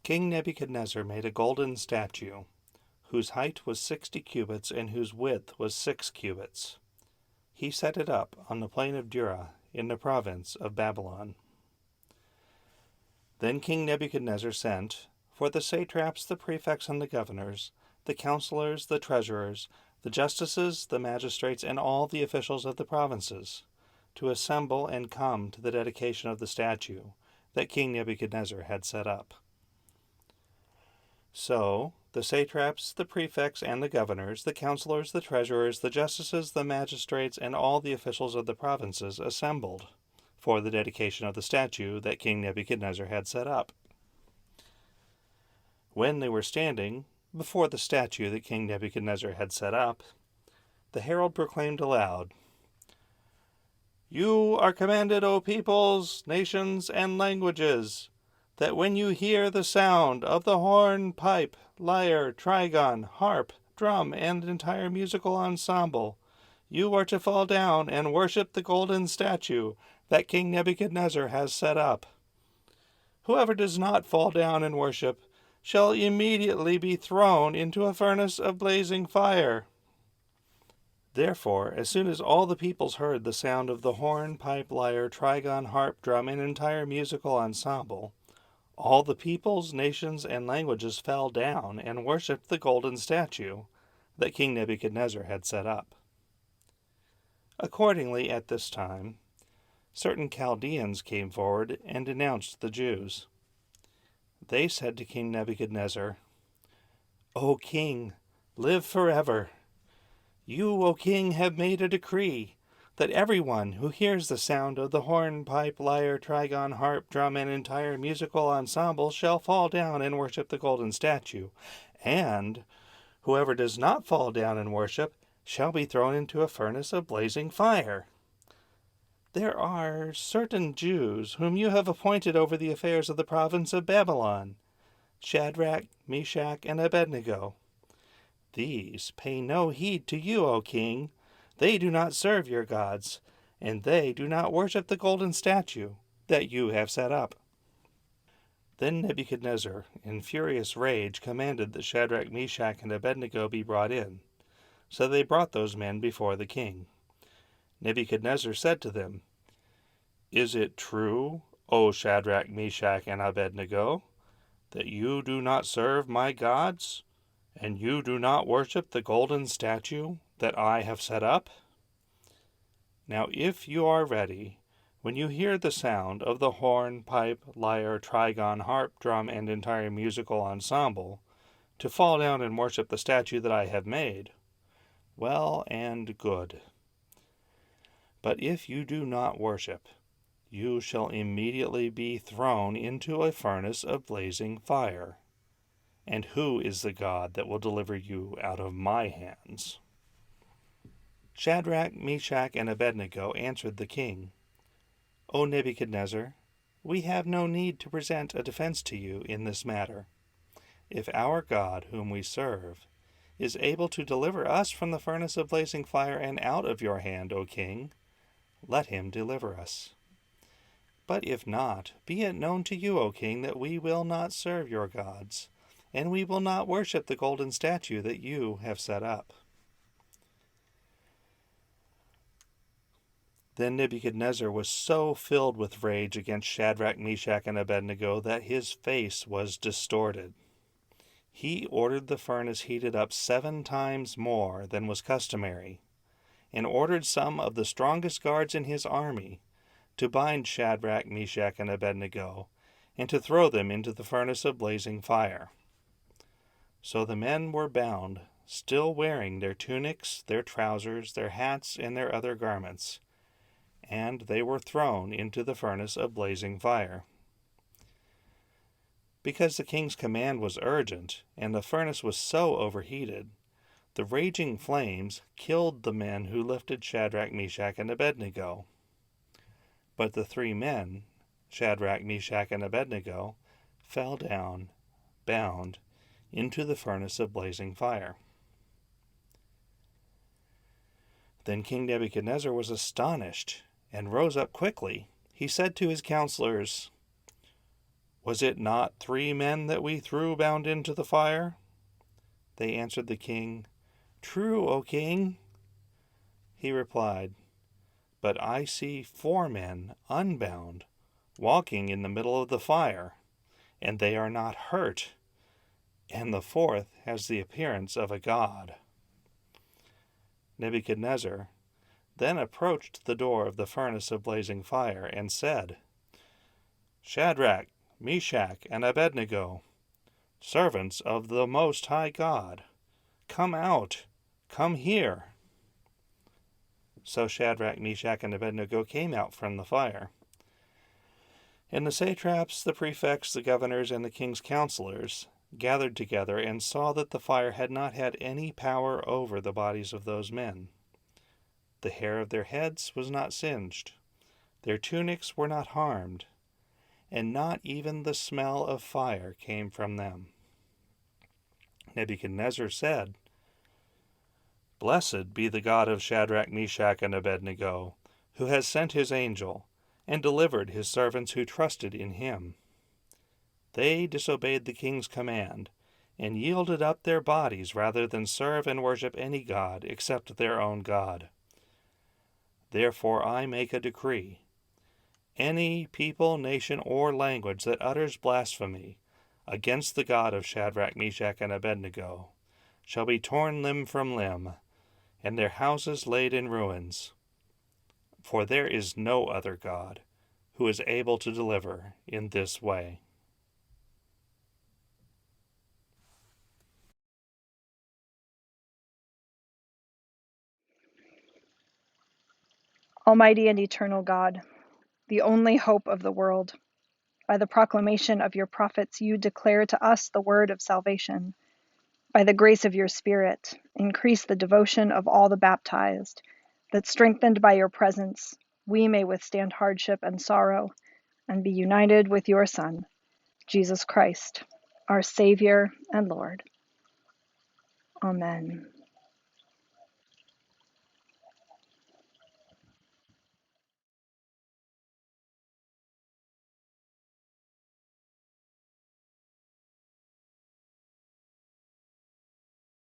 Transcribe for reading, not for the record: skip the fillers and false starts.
King Nebuchadnezzar made a golden statue, whose height was 60 cubits and whose width was 6 cubits. He set it up on the plain of Dura in the province of Babylon. Then King Nebuchadnezzar sent for the satraps, the prefects, and the governors, the counselors, the treasurers, the justices, the magistrates, and all the officials of the provinces, to assemble and come to the dedication of the statue that King Nebuchadnezzar had set up. So the satraps, the prefects, and the governors, the counselors, the treasurers, the justices, the magistrates, and all the officials of the provinces assembled for the dedication of the statue that King Nebuchadnezzar had set up. When they were standing before the statue that King Nebuchadnezzar had set up, the herald proclaimed aloud, "You are commanded, O peoples, nations, and languages, that when you hear the sound of the horn, pipe, lyre, trigon, harp, drum, and entire musical ensemble, you are to fall down and worship the golden statue that King Nebuchadnezzar has set up. Whoever does not fall down and worship shall immediately be thrown into a furnace of blazing fire." Therefore, as soon as all the peoples heard the sound of the horn, pipe, lyre, trigon, harp, drum, and entire musical ensemble, all the peoples, nations, and languages fell down and worshipped the golden statue that King Nebuchadnezzar had set up. Accordingly, at this time, certain Chaldeans came forward and denounced the Jews. They said to King Nebuchadnezzar, "O king, live forever. You, O king, have made a decree that everyone who hears the sound of the horn, pipe, lyre, trigon, harp, drum, and entire musical ensemble shall fall down and worship the golden statue, and whoever does not fall down and worship shall be thrown into a furnace of blazing fire. There are certain Jews whom you have appointed over the affairs of the province of Babylon, Shadrach, Meshach, and Abednego. These pay no heed to you, O king. They do not serve your gods, and they do not worship the golden statue that you have set up." Then Nebuchadnezzar, in furious rage, commanded that Shadrach, Meshach, and Abednego be brought in. So they brought those men before the king. Nebuchadnezzar said to them, "Is it true, O Shadrach, Meshach, and Abednego, that you do not serve my gods, and you do not worship the golden statue that I have set up? Now if you are ready, when you hear the sound of the horn, pipe, lyre, trigon, harp, drum, and entire musical ensemble, to fall down and worship the statue that I have made, well and good. But if you do not worship, you shall immediately be thrown into a furnace of blazing fire. And who is the God that will deliver you out of my hands?" Shadrach, Meshach, and Abednego answered the king, "O Nebuchadnezzar, we have no need to present a defense to you in this matter. If our God, whom we serve, is able to deliver us from the furnace of blazing fire and out of your hand, O king, let him deliver us. But if not, be it known to you, O king, that we will not serve your gods, and we will not worship the golden statue that you have set up." Then Nebuchadnezzar was so filled with rage against Shadrach, Meshach, and Abednego that his face was distorted. He ordered the furnace heated up 7 times more than was customary, and ordered some of the strongest guards in his army to bind Shadrach, Meshach, and Abednego, and to throw them into the furnace of blazing fire. So the men were bound, still wearing their tunics, their trousers, their hats, and their other garments, and they were thrown into the furnace of blazing fire. Because the king's command was urgent, and the furnace was so overheated, the raging flames killed the men who lifted Shadrach, Meshach, and Abednego. But the 3 men, Shadrach, Meshach, and Abednego, fell down, bound, into the furnace of blazing fire. Then King Nebuchadnezzar was astonished, and rose up quickly. He said to his counselors, Was it not 3 men that we threw bound into the fire? They answered the king, True, O king. He replied, But I see 4 men unbound, walking in the middle of the fire, and they are not hurt, and the 4th has the appearance of a god. Nebuchadnezzar then approached the door of the furnace of blazing fire and said, Shadrach, Meshach, and Abednego, servants of the Most High God, come out, come here. So Shadrach, Meshach, and Abednego came out from the fire. And the satraps, the prefects, the governors, and the king's counselors gathered together and saw that the fire had not had any power over the bodies of those men. The hair of their heads was not singed, their tunics were not harmed, and not even the smell of fire came from them. Nebuchadnezzar said, Blessed be the God of Shadrach, Meshach, and Abednego, who has sent his angel and delivered his servants who trusted in him. They disobeyed the king's command and yielded up their bodies rather than serve and worship any god except their own God. Therefore I make a decree. Any people, nation, or language that utters blasphemy against the God of Shadrach, Meshach, and Abednego shall be torn limb from limb, and their houses laid in ruins. For there is no other God who is able to deliver in this way. Almighty and eternal God, the only hope of the world, by the proclamation of your prophets, you declare to us the word of salvation. By the grace of your Spirit, increase the devotion of all the baptized, that strengthened by your presence, we may withstand hardship and sorrow and be united with your Son, Jesus Christ, our Savior and Lord. Amen.